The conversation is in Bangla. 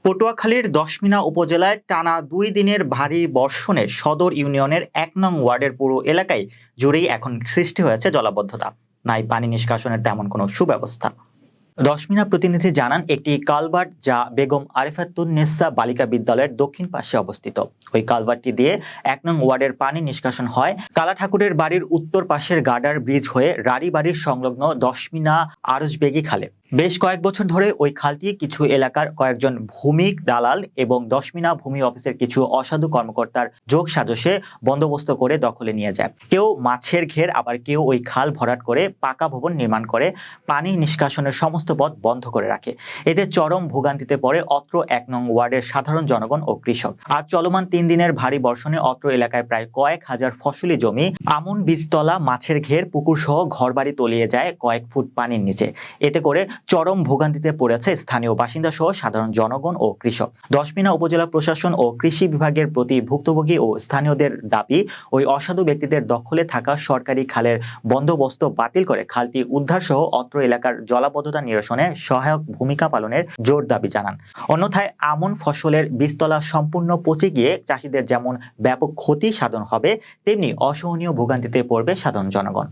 পটুয়াখালীর দশমিনা উপজেলায় টানা ২ দিনের ভারী বর্ষণে সদর ইউনিয়নের ১ নং ওয়ার্ডের পুরো এলাকায় জুড়েই এখন সৃষ্টি হয়েছে জলাবদ্ধতা। নাই পানি নিষ্কাশনের তেমন কোনো সুব্যবস্থা। দশমিনা প্রতিনিধি জানান, একটি কালভার্ট যা বেগম আরিফাতুন্নেসা বালিকা বিদ্যালয়ের দক্ষিণ পাশে অবস্থিত। ওই কালভার্টটি দিয়ে ১ নং ওয়ার্ডের পানি নিষ্কাশন হয় কালা ঠাকুরের বাড়ির উত্তর পাশের গার্ডার ব্রিজ হয়ে রানী বাড়ির সংলগ্ন দশমিনা আরজবেগী খালে। বেশ কয়েক বছর ধরে ওই খালটি কিছু এলাকার কয়েকজন ভূমি দালাল এবং দশমিনা ভূমি অফিসের কিছু অসাধু কর্মকর্তার যোগ সাজসে বন্দোবস্ত করে দখলে নিয়ে যায়। কেউ মাছের ঘের, আবার কেউ ওই খাল ভরাট করে পাকা ভবন নির্মাণ করে পানি নিষ্কাশনের সমস্ত পথ বন্ধ করে রাখে। এতে চরম ভোগান্তিতে পড়ে অত্র ১ নং ওয়ার্ডের সাধারণ জনগণ ও কৃষক। আজ চলমান ৩ দিনের ভারী বর্ষণে অত্র এলাকায় প্রায় কয়েক হাজার ফসলি জমি, আমন বীজতলা, মাছের ঘের, পুকুর সহ ঘরবাড়ি তলিয়ে যায় কয়েক ফুট পানির নিচে। এতে করে চরম ভোগান্তিতে পড়েছে স্থানীয় বাসিন্দা সহ সাধারণ জনগণ ও কৃষক। দশমিনা উপজেলা প্রশাসন ও কৃষি বিভাগের প্রতি ভুক্তভোগী ও স্থানীয়দের দাবি, ওই অসাধু ব্যক্তিদের দখলে থাকা সরকারি খালের বন্দোবস্ত বাতিল করে খালটি উদ্ধার সহ অত্র এলাকার জলাবদ্ধতা নিরসনে সহায়ক ভূমিকা পালনের জোর দাবি জানান। অন্যথায় আমন ফসলের বীজতলা সম্পূর্ণ পচে গিয়ে চাষিদের যেমন ব্যাপক ক্ষতি সাধন হবে, তেমনি অসহনীয় ভোগান্তিতে পড়বে সাধারণ জনগণ।